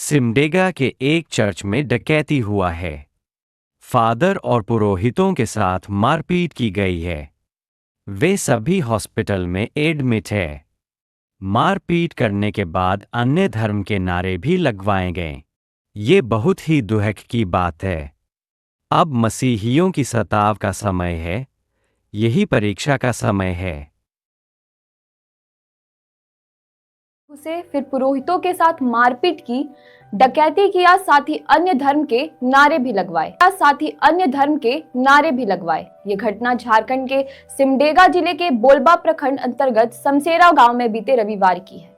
सिमडेगा के एक चर्च में डकैती हुआ है। फादर और पुरोहितों के साथ मारपीट की गई है। वे सभी हॉस्पिटल में एडमिट है। मारपीट करने के बाद अन्य धर्म के नारे भी लगवाए गए। ये बहुत ही दुख की बात है। अब मसीहियों की सताव का समय है। यही परीक्षा का समय है। उसे फिर पुरोहितों के साथ मारपीट की, डकैती किया, साथ ही अन्य धर्म के नारे भी लगवाए। ये घटना झारखंड के सिमडेगा जिले के बोलबा प्रखंड अंतर्गत समसेरा गांव में बीते रविवार की है।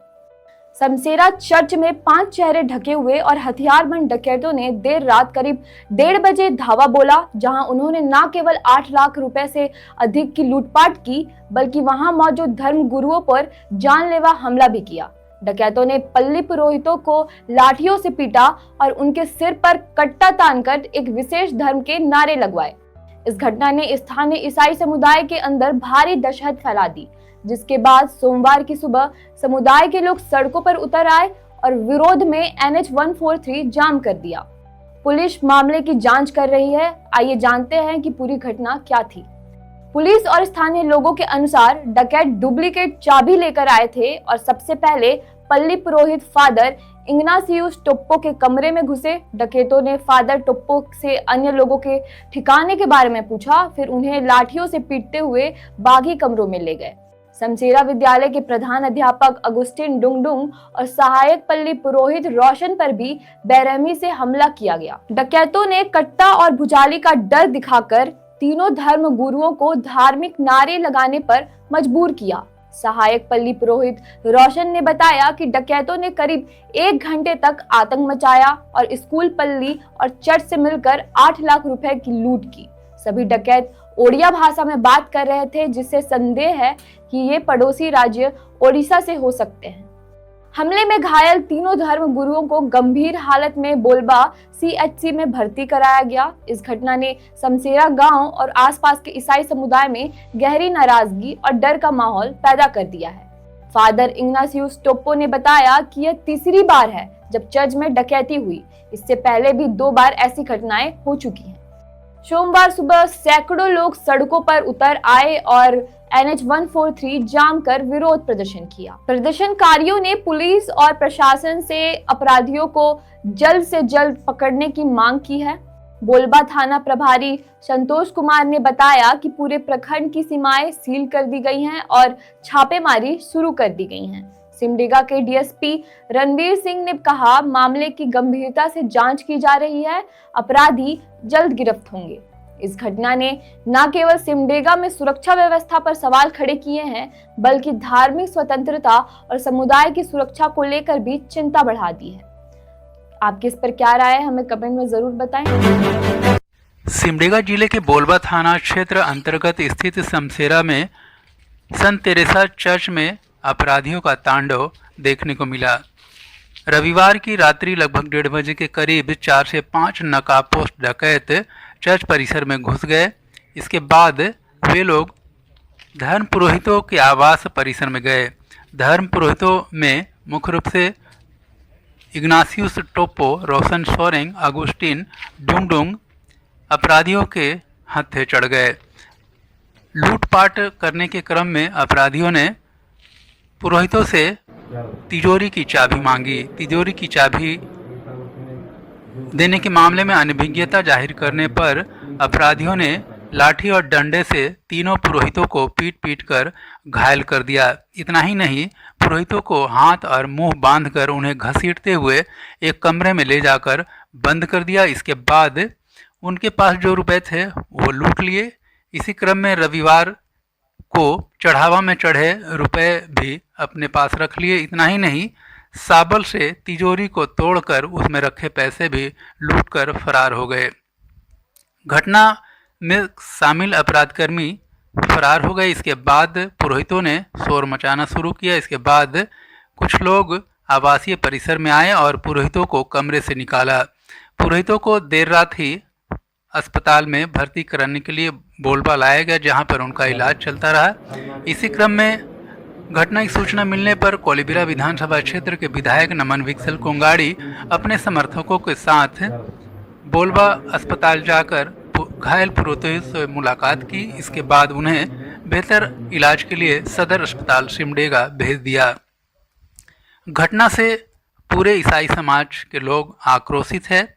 समसेरा चर्च में 5 चेहरे ढके हुए और हथियारबंद डकैतों ने देर रात करीब 1:30 बजे धावा बोला, जहां उन्होंने न केवल 8 लाख रुपए से अधिक की लूटपाट की, बल्कि वहां मौजूद धर्म गुरुओं पर जानलेवा हमला भी किया। डकैतों ने पल्ली पुरोहितों को लाठियों से पीटा और उनके सिर पर कट्टा तानकर एक विशेष धर्म के नारे लगवाए। इस घटना ने स्थानीय ईसाई समुदाय के अंदर भारी दहशत फैला दी, जिसके बाद सोमवार की सुबह समुदाय के लोग सड़कों पर उतर आए और विरोध में NH 143 जाम कर दिया। पुलिस मामले की जांच कर रही है। आइए जानते हैं कि पूरी घटना क्या थी। पुलिस और स्थानीय लोगों के अनुसार डकैत डुप्लीकेट चाबी लेकर आए थे और सबसे पहले पल्ली पुरोहित फादर इग्नासियुस टोप्पो के कमरे में घुसे। डकैतों ने फादर टोप्पो से अन्य लोगों के ठिकाने के बारे में पूछा, फिर उन्हें लाठियों से पीटते हुए बागी कमरों में ले गए। समसेरा विद्यालय के प्रधान अध्यापक अगुस्टिन डुंगडुंग और सहायक पल्ली पुरोहित रोशन पर भी बेरहमी से हमला किया गया। डकैतों ने कट्टा और भुजाली का डर दिखाकर तीनों धर्म गुरुओं को धार्मिक नारे लगाने पर मजबूर किया। सहायक पल्ली पुरोहित रोशन ने बताया कि डकैतों ने करीब 1 घंटे तक आतंक मचाया और स्कूल, पल्ली और चर्च से मिलकर 8 लाख रुपए की लूट की। सभी डकैत ओडिया भाषा में बात कर रहे थे, जिससे संदेह है कि ये पड़ोसी राज्य ओडिशा से हो सकते हैं। हमले में घायल तीनों धर्म गुरुओं को गंभीर हालत में बोलबा CHC में भर्ती कराया गया। इस घटना ने समसेरा गांव और आसपास के ईसाई समुदाय में गहरी नाराजगी और डर का माहौल पैदा कर दिया है। फादर इग्नासियुस टोप्पो ने बताया कि यह तीसरी बार है जब चर्च में डकैती हुई। इससे पहले भी 2 बार ऐसी घटनाएं हो चुकी हैं। सोमवार सुबह सैकड़ों लोग सड़कों पर उतर आए और NH 143 जाम कर विरोध प्रदर्शन किया। प्रदर्शनकारियों ने पुलिस और प्रशासन से अपराधियों को जल्द से जल्द पकड़ने की मांग की है। बोलबा थाना प्रभारी संतोष कुमार ने बताया कि पूरे प्रखंड की सीमाएं सील कर दी गई हैं और छापेमारी शुरू कर दी गई है। सिमडेगा के DSP रणवीर सिंह ने कहा, मामले की गंभीरता से जांच की जा रही है, अपराधी जल्द गिरफ्त होंगे। इस घटना ने न केवल सिमडेगा में सुरक्षा व्यवस्था पर सवाल खड़े किए हैं, बल्कि धार्मिक स्वतंत्रता और समुदाय की सुरक्षा को लेकर भी चिंता बढ़ा दी है। आपकी इस पर क्या राय है, हमें कमेंट में जरूर बताएं। सिमडेगा जिले के बोलबा थाना क्षेत्र अंतर्गत स्थित समसेरा में संत तेरेसा चर्च में अपराधियों का तांडव देखने को मिला। रविवार की रात्रि लगभग 1:30 बजे के करीब 4 से 5 नकाबपोश डकैत चर्च परिसर में घुस गए। इसके बाद वे लोग धर्म पुरोहितों के आवास परिसर में गए। धर्म पुरोहितों में मुख्य रूप से इग्नासियुस टोप्पो, रोशन सोरेंग, अगुस्टिन डुंगडुंग अपराधियों के हत्थे चढ़ गए। लूटपाट करने के क्रम में अपराधियों ने पुरोहितों से तिजोरी की चाबी मांगी। तिजोरी की चाबी देने के मामले में अनभिज्ञता जाहिर करने पर अपराधियों ने लाठी और डंडे से तीनों पुरोहितों को पीट कर घायल कर दिया। इतना ही नहीं, पुरोहितों को हाथ और मुंह बांधकर उन्हें घसीटते हुए एक कमरे में ले जाकर बंद कर दिया। इसके बाद उनके पास जो रुपए थे वो लूट लिए। इसी क्रम में रविवार को चढ़ावा में चढ़े रुपए भी अपने पास रख लिए। इतना ही नहीं, साबल से तिजोरी को तोड़कर उसमें रखे पैसे भी लूटकर फरार हो गए। घटना में शामिल अपराधकर्मी फरार हो गए। इसके बाद पुरोहितों ने शोर मचाना शुरू किया। इसके बाद कुछ लोग आवासीय परिसर में आए और पुरोहितों को कमरे से निकाला। पुरोहितों को देर रात ही अस्पताल में भर्ती कराने के लिए बोलबा लाया गया, जहां पर उनका इलाज चलता रहा। इसी क्रम में घटना की सूचना मिलने पर कोलीबिरा विधानसभा क्षेत्र के विधायक नमन विक्सल कोंगाड़ी अपने समर्थकों के साथ बोलबा अस्पताल जाकर घायल पुरोहितों से मुलाकात की। इसके बाद उन्हें बेहतर इलाज के लिए सदर अस्पताल सिमडेगा भेज दिया। घटना से पूरे ईसाई समाज के लोग आक्रोशित है।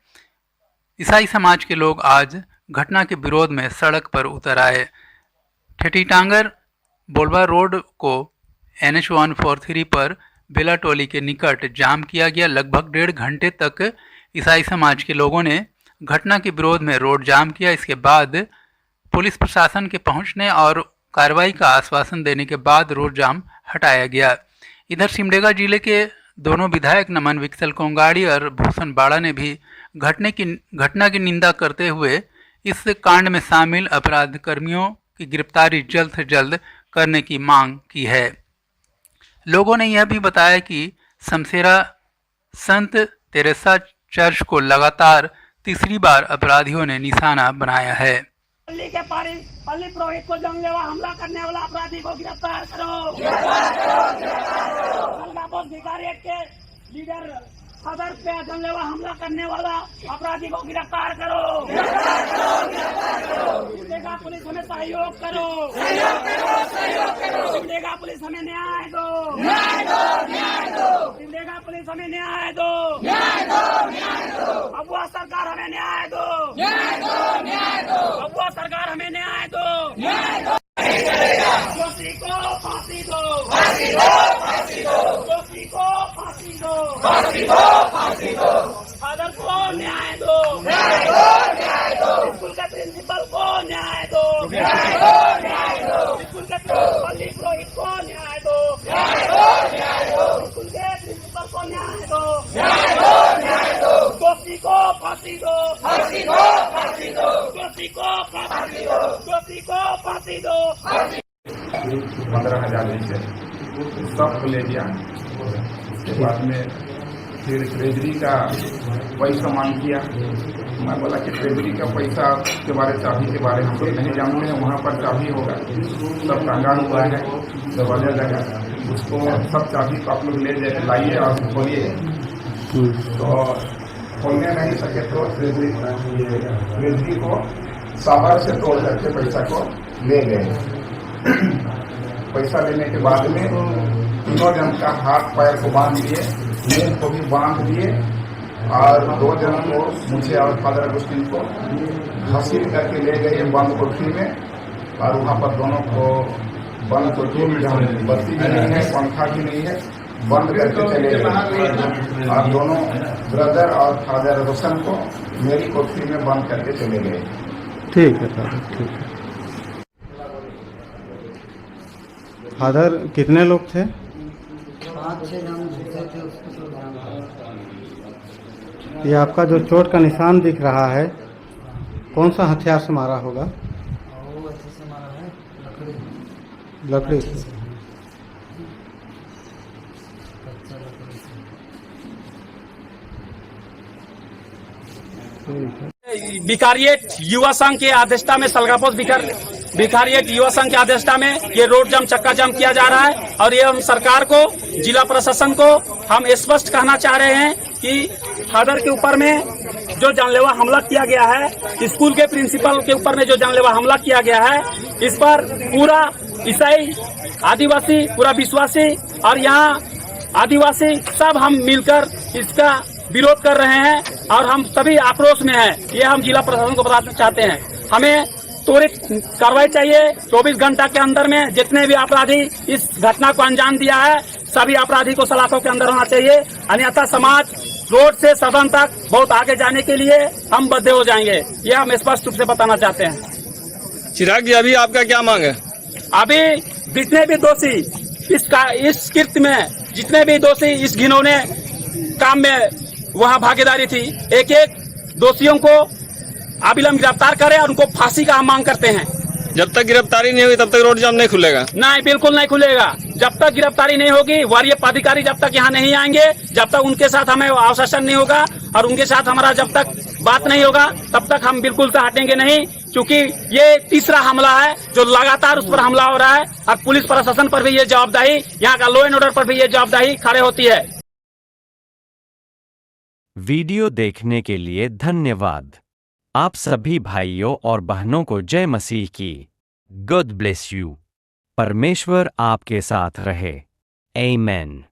ईसाई समाज के लोग आज घटना के विरोध में सड़क पर उतर आए। ठेठीटांगर बोलबा रोड को NH 143 पर बेला टोली के निकट जाम किया गया। लगभग 1.5 घंटे तक ईसाई समाज के लोगों ने घटना के विरोध में रोड जाम किया। इसके बाद पुलिस प्रशासन के पहुंचने और कार्रवाई का आश्वासन देने के बाद रोड जाम हटाया गया। इधर सिमडेगा जिले के दोनों विधायक नमन विक्सल कोंगाड़ी और भूषण बाड़ा ने भी घटना की निंदा करते हुए इस कांड में शामिल अपराध कर्मियों की गिरफ्तारी जल्द से जल्द करने की मांग की है। लोगों ने यह भी बताया कि शमशेरा संत तेरेसा चर्च को लगातार तीसरी बार अपराधियों ने निशाना बनाया है। पल्ली के पल्ली पुरोहित को जानलेवा हमला करने वाला अपराधी को गिरफ्तार करो। अलगापुर भिखारियत के लीडर सदर पे जानलेवा हमला करने वाला अपराधी को गिरफ्तार करो। सिमडेगा पुलिस हमें सहयोग करो। सिमडेगा पुलिस हमें न्याय दो। सिमडेगा पुलिस हमें न्याय दो। अगुआ सरकार हमें न्याय दो। अगुआ सरकार हमें न्याय दो। दोषी को फांसी दो। दोषी को फांसी दो। फादर को न्याय दो। स्कूल के प्रिंसिपल को न्याय दो। स्कूल के पल्ली पुरोहित को न्याय दो। स्कूल के प्रिंसिपल को न्याय दो। दोषी को फांसी दो। दोषी को फांसी दो। 15,000 लीटर सबको ले गया। उसके बाद में फिर ट्रेजरी का पैसा मांग किया। मैं बोला कि ट्रेजरी का पैसा के बारे चाबी के बारे में कोई नहीं जानते हैं। वहाँ पर चाबी होगा, सब टांगा हुआ है दरवाजा जगह। उसको सब चाबी को आप लोग ले लाइए और खोलिए। तो खोलने नहीं सके तो ट्रेजरी को साबर से तोड़ करके पैसा को ले गए। पैसा लेने के बाद में तीनों जन का हाथ पैर को बांध दिए, मुंह को भी बांध दिए और 2 जनों को, मुझे और फादर अगस्टिन को घसीट करके ले गए बंद कोठरी में। और वहाँ पर दोनों को बंद कोठरी में जहाँ बत्ती भी नहीं है, पंखा भी नहीं है, बंद करके चले गए। और दोनों ब्रदर और फादर रोशन को मेरी कोठरी में बंद करके चले गए। ठीक है सर, ठीक है। फादर कितने लोग थे? 5-6 जन थे उसको तो ये आपका जो चोट का निशान दिख रहा है, कौन सा हथियार से मारा होगा? वो अच्छे से मारा है, लकड़ी से। कच्चा लकड़ी से। भिखारियत युवा संघ के आदेष्टा में सलगापुर भिखारियत युवा संघ के आदेष्टा में ये रोड जाम चक्का जाम किया जा रहा है। और ये हम सरकार को, जिला प्रशासन को हम स्पष्ट कहना चाह रहे हैं कि फादर के ऊपर में जो जानलेवा हमला किया गया है, स्कूल के प्रिंसिपल के ऊपर में जो जानलेवा हमला किया गया है, इस पर पूरा ईसाई, आदिवासी, पूरा विश्वासी और यहाँ आदिवासी सब हम मिलकर इसका विरोध कर रहे हैं। और हम सभी आक्रोश में हैं। ये हम जिला प्रशासन को बताना चाहते हैं। हमें त्वरित कार्रवाई चाहिए। 24 घंटा के अंदर में जितने भी अपराधी इस घटना को अंजाम दिया है, सभी अपराधी को सलाखों के अंदर होना चाहिए। अन्यथा समाज रोड से सदन तक बहुत आगे जाने के लिए हम बद्ध हो जाएंगे। ये हम स्पष्ट रूप से बताना चाहते हैं। चिराग जी, अभी आपका क्या मांग है? अभी जितने भी दोषी इस कृत्य में, जितने भी दोषी इस घिनौने काम में वहाँ भागीदारी थी, एक एक दोषियों को अविलंब गिरफ्तार करें और उनको फांसी का हम मांग करते हैं। जब तक गिरफ्तारी नहीं होगी तब तक रोड जाम नहीं खुलेगा? नहीं, बिल्कुल नहीं खुलेगा। जब तक गिरफ्तारी नहीं होगी, वरीय पदाधिकारी जब तक यहाँ नहीं आएंगे, जब तक उनके साथ हमें आश्वासन नहीं होगा और उनके साथ हमारा जब तक बात नहीं होगा, तब तक हम बिल्कुल से हटेंगे नहीं। क्योंकि ये तीसरा हमला है जो लगातार उस पर हमला हो रहा है और पुलिस प्रशासन पर भी ये जवाबदेही, यहाँ का लॉ एंड ऑर्डर पर भी ये जवाबदेही खड़े होती है। वीडियो देखने के लिए धन्यवाद। आप सभी भाइयों और बहनों को जय मसीह की। God bless you. परमेश्वर आपके साथ रहे। आमीन।